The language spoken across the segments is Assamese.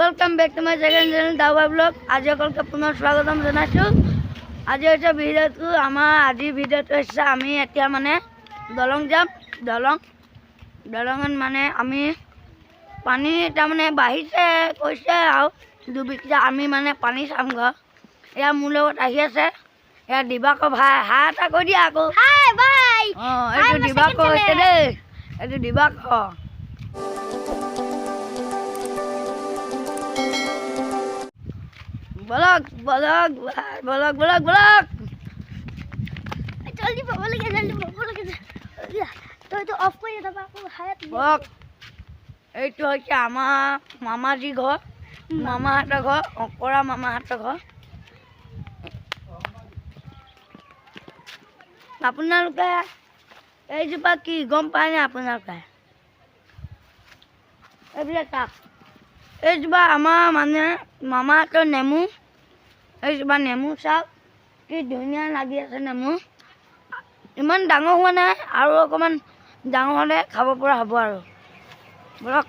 Welcome back to my second channel Dawa blog आज সকলকে পুনৰ স্বাগতম জনাইছো। আজি হৈছে ভিডিঅ'টো আজি ভিডিঅ'টো হৈছে আমি এতিয়া মানে দলং যাম। দলঙত মানে আমি পানী তাৰ মানে বাঢ়িছে কৈছে আৰু দুবিঘা আমি মানে পানী চাম ঘৰ এয়া মোৰ লগত আহি আছে এয়া দিবাকৰ ভাই হাই এটা কৈ দিয়া আকৌ হাই বাই এইটো দিবাকৰ হৈছে দেই এইটো Dibakar blog blog blog blog blog जल्दी बाबा लगे तो ऑफ कर दे बाबा हाथ ब्लॉग এইটো হৈছে আমাৰ মামাজী ঘৰ মামাহঁতৰ ঘৰ অকৰা মামাহঁতৰ ঘৰ আপোনালোকে এইজোপা কি গম পায়নে আপোনালোকে এইবিলাক চাওক এইজোপা আমাৰ মানে মামাহঁতৰ নেমু এইজোপা নেমু চাওক কি ধুনীয়া লাগি আছে নেমু ইমান ডাঙৰ হোৱা নাই আৰু অকণমান ডাঙৰ হ'লে খাব পৰা হ'ব আৰু block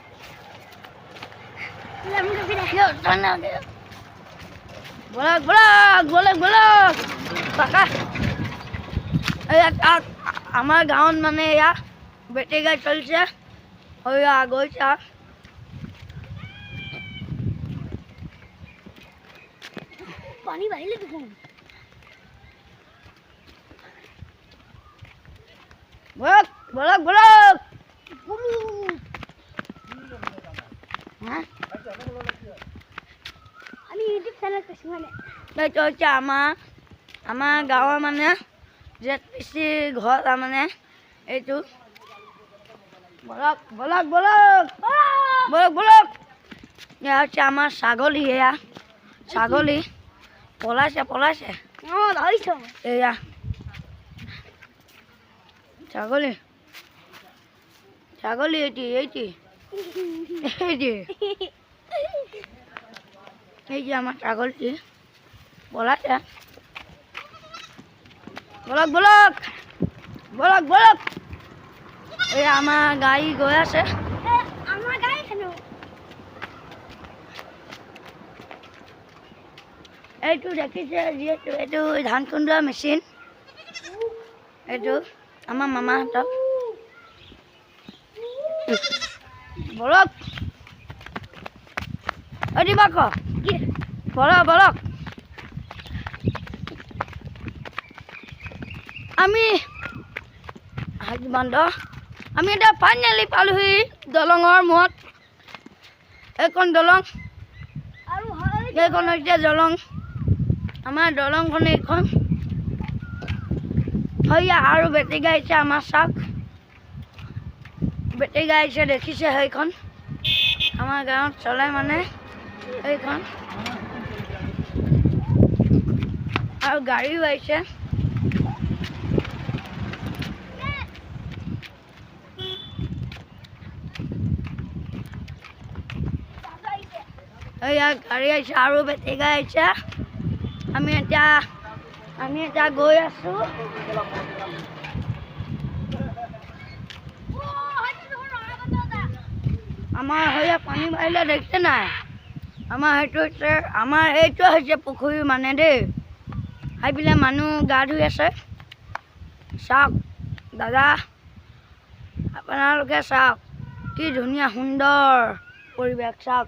block block block block কাকা এয়া আমাৰ গাঁৱত মানে এয়া বেটেৰী গাড়ী চলিছে এয়া গৈছে पानी बाहर ले देखो ब्लॉक ब्लॉक ब्लॉक हां আমি ইউটিউব চ্যানেল করছি মানে এই তো হচ্ছে আমার গাঁৱৰ মানে যে বেছি ঘৰ মানে এইটো block block block block block এয়া হচ্ছে আমাৰ ছাগলী এয়া ছাগলী পলাইছে পলাইছে ধৰিছো এয়া ছাগলী ছাগলী এইটি এইটি এইটি এই যে আমার ছাগলটি পলাইছে ব্লক ব্লক ব্লক ব্লক এই আমার গাড়ী গৈ আছে আমার গাড়ি কেন এইটো দেখিছে যিহেতু এইটো ধান খুন্দোৱা মেচিন এইটো আমাৰ মামাহঁতৰ ব্লক দিবাকৰ ব্লক ব্লক আমি বান্ধ আমি এতিয়া ফাইনেলি পালোহি দলঙৰ মূৰত এইখন দলং আৰু এইখন হৈছে দলং আমাৰ দলংখন এইখন হইয়া আৰু বেটেৰী গাড়ী আছে আমাৰ চাওক বেটেৰী গাড়ী আছে দেখিছে সেইখন আমাৰ গাঁৱত চলে মানে এইখন আৰু গাড়ীও আহিছে এয়া গাড়ী আহিছে আৰু বেটেৰী গাড়ী আহিছে আমি এতিয়া গৈ আছো আমাৰ হইয়া পানী বাঢ়িলে দেখিছে নাই আমাৰ এইটো হৈছে পুখুৰী মানে দেই সেইপিনে মানুহ গা ধুই আছে চাওক দাদা আপোনালোকে চাওক কি ধুনীয়া সুন্দৰ পৰিৱেশ চাওক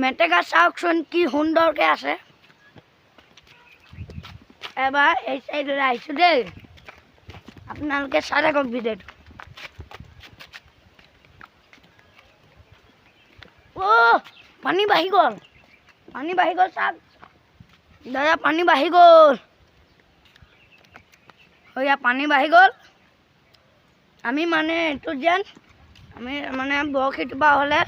মেটেকা চাওকচোন কি সুন্দৰকৈ আছে এবাৰ এই চাইডলৈ আহিছোঁ দেই আপোনালোকে চাই থাকক ভিডিঅ'টো পানী বাঢ়ি গ'ল চাওক দাদা পানী বাঢ়ি গ'ল হইয়া পানী বাঢ়ি গ'ল আমি মানে এইটো যেন আমি মানে বৰশীটো পৰা হ'লে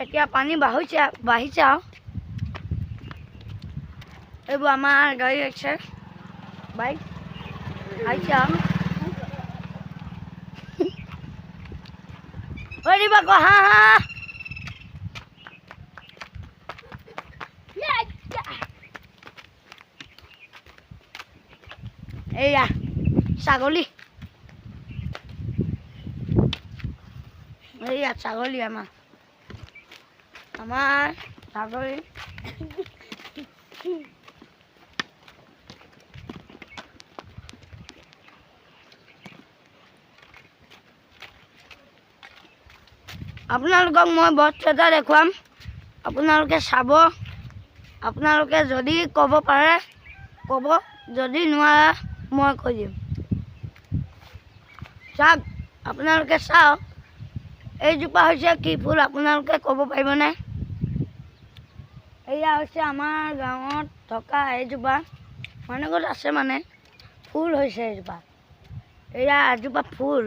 এতিয়া পানী বাঢ়িছে আৰু এইবোৰ আমাৰ গাড়ী আহিছে বাইক আহিছে আৰু দিবাকৰ হা হা এয়া ছাগলী এয়া ছাগলী আমাৰ ছাগলী আপোনালোকক মই বস্তু এটা দেখুৱাম, আপোনালোকে চাব। আপোনালোকে যদি ক'ব পাৰে ক'ব, যদি নোৱাৰে মই কৈ দিম। চাওক, আপোনালোকে চাওক, এইজোপা হৈছে কি ফুল আপোনালোকে ক'ব পাৰিবনে? এয়া হৈছে আমাৰ গাঁৱত থকা এইজোপা, মানে ক'ত আছে মানে ফুল হৈছে এইজোপা। এয়া এজোপা ফুল।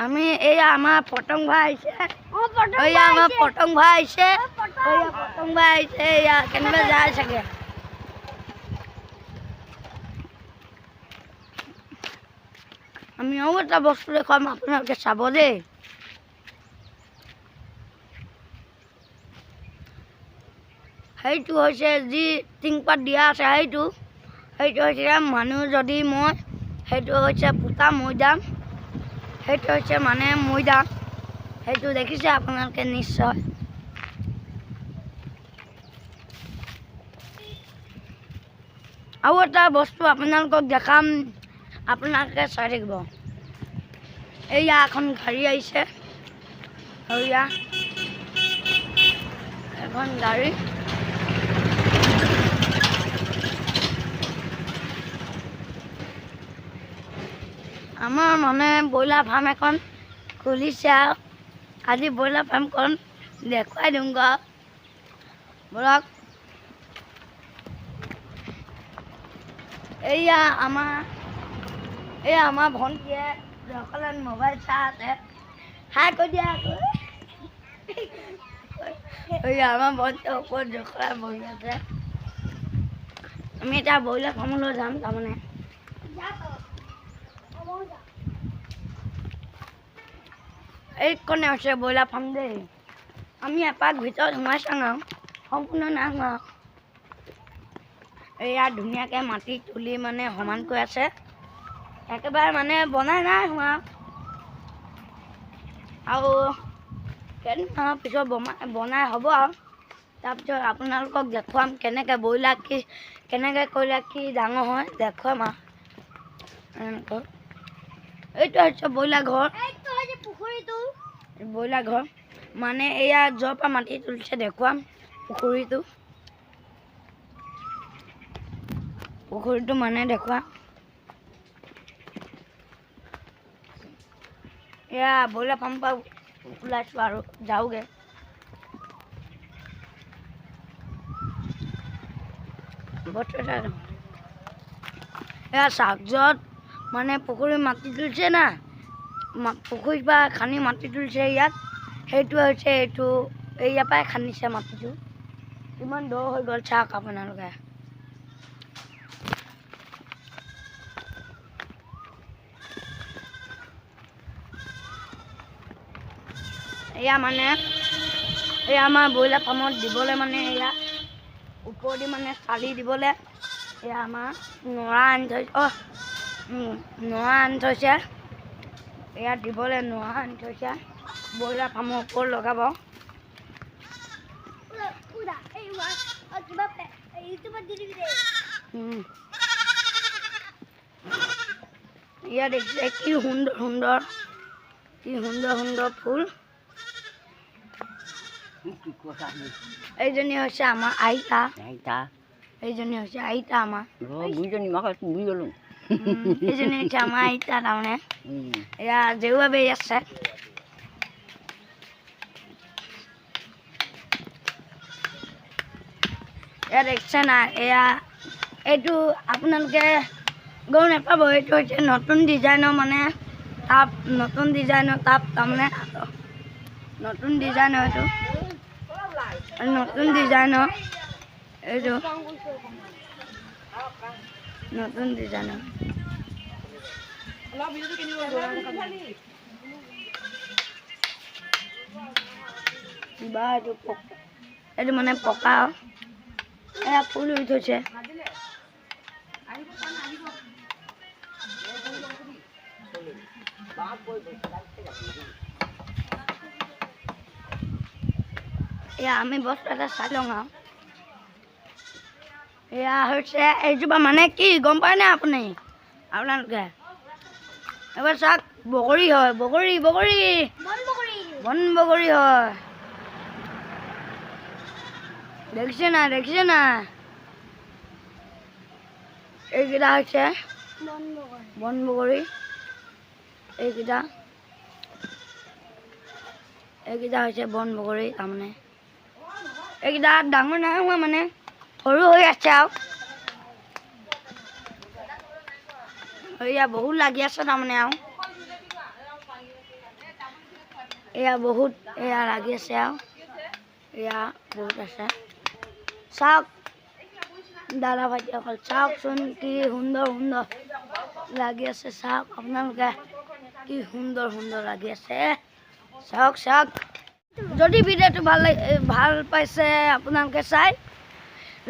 আমি এয়া আমাৰ পতং ভাই আহিছে, এয়া আমাৰ পতং ভাই আহিছে, এয়া পতং ভাই আহিছে, এয়া কেনেকৈ যায় চাগে। আমি আৰু এটা বস্তু দেখুৱাম, আপোনালোকে চাব দেই। সেইটো হৈছে যি টিংপাত দিয়া আছে, সেইটো হৈছে মানুহ যদি মই, সেইটো হৈছে পোতা মৈদাম, সেইটো হৈছে মানে মৈদাম, সেইটো দেখিছে আপোনালোকে নিশ্চয়। আৰু এটা বস্তু আপোনালোকক দেখাম, আপোনালোকে চাই থাকিব। এয়া এখন গাড়ী আহিছে, এয়া এখন গাড়ী। আমাৰ মানে ব্ৰইলাৰ ফাৰ্ম এখন খুলিছে আৰু আজি ব্ৰইলাৰ ফাৰ্মখন দেখুৱাই দিওঁগৈ বলক। এয়া আমাৰ ভণ্টিয়ে সকলে মোবাইল চাই আছে, হাই কৈ দিয়া আকৌ। এয়া আমাৰ ভণ্টিয়ে ওপৰত জখলাই বহি আছে। আমি এতিয়া ব্ৰইলাৰ ফাৰ্মলৈ যাম তাৰমানে। এইকণে হৈছে ব্ৰইলাৰ ফাৰ্ম দেই। আমি এপাক ভিতৰত সোমাই চাওঁ আৰু সম্পূৰ্ণ নাই সোমোৱা। এয়া ধুনীয়াকৈ মাটি তুলি মানে সমানকৈ আছে, একেবাৰে মানে বনাই নাই হোৱা। আৰু কেইদিনমানৰ পিছত বনাই হ'ব আৰু তাৰপিছত আপোনালোকক দেখুৱাম কেনেকৈ ব্ৰইলাৰ কি কেনেকৈ কৰিলে কি ডাঙৰ হয় দেখুৱাম আৰু এনেকৈ। এইটো হৈছে ব্ৰইলাৰ ঘৰ, ব্ৰইলাৰ ঘৰ মানে এয়া য'ৰ পৰা মাটি তুলিছে দেখুৱাম পুখুৰীটো মানে দেখুৱাম। এয়া ব্ৰইলাৰ ফাৰ্মৰ পৰা ওলাইছোঁ আৰু যাওঁগৈ। এয়া চাওক, য'ত মানে পুখুৰী মাটি তুলিছে না, পুখুৰীৰ পৰা খান্দি মাটি তুলিছে ইয়াত, সেইটো হৈছে এইটো ইয়াৰ পৰাই খান্দিছে মাটিটো। ইমান দ হৈ গ'ল চাওক আপোনালোকে। এয়া মানে এয়া আমাৰ ব্ৰইলাৰ ফাৰ্মত দিবলৈ মানে এয়া ওপৰেদি মানে চালি দিবলৈ এয়া আমাৰ নৰা আনি থৈছে, নৰা আনি থৈছে, এয়া দিবলৈ নৰা আনি থৈছে। ব্ৰইলাৰ ফাৰ্মৰ ওপৰত লগাব। ইয়াত দেখিছে কি সুন্দৰ সুন্দৰ ফুল। এইজনী হৈছে আমাৰ আইতা, এইজনী হৈছে আইতা আমাৰ, এইজনী হৈছে আমাৰ আইতা তাৰমানে। এয়া জেউৰা বেৰি আছে। এয়া দেখিছে নাই, এয়া এইটো আপোনালোকে গম নাপাব, এইটো হৈছে নতুন ডিজাইনৰ মানে টাব, নতুন ডিজাইনৰ টাব তাৰমানে, নতুন ডিজাইনৰ এইটো, নতুন ডিজাইনৰ এইটো, নতুন ডিজাইনৰ। কিবা এইটো মানে পকা, এয়া ফুল ৰুই থৈছে। এয়া আমি বস্তু এটা চাই লওঁ আৰু এয়া হৈছে এইজোপা মানে কি গম পায়নে আপোনালোকে এবাৰ চাওক বগৰী হয় বগৰী বন বগৰী হয় দেখিছে না এইকেইটা হৈছে বন বগৰী এইকেইটা হৈছে বন বগৰী তাৰমানে এইকেইটা ডাঙৰ নাই হোৱা মানে সৰু হৈ আছে আৰু এয়া বহুত লাগি আছে তাৰমানে আৰু এয়া বহুত এয়া লাগি আছে আৰু এয়া বহুত আছে চাওক দাদা ভাইটিসকল চাওকচোন কি সুন্দৰ লাগি আছে চাওক আপোনালোকে কি সুন্দৰ লাগি আছে চাওক যদি ভিডিঅ'টো ভাল পাইছে আপোনালোকে চাই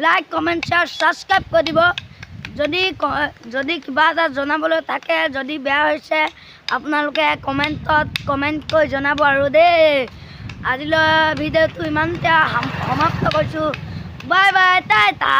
লাইক কমেণ্ট শ্বেয়াৰ ছাবস্ক্ৰাইব কৰি দিব যদি কিবা এটা জনাবলৈ থাকে যদি বেয়া হৈছে আপোনালোকে কমেণ্ট কৰি জনাব আৰু দেই আজিলৈ ভিডিঅ'টো ইমানতে সমাপ্ত কৰিছোঁ বাই টাটা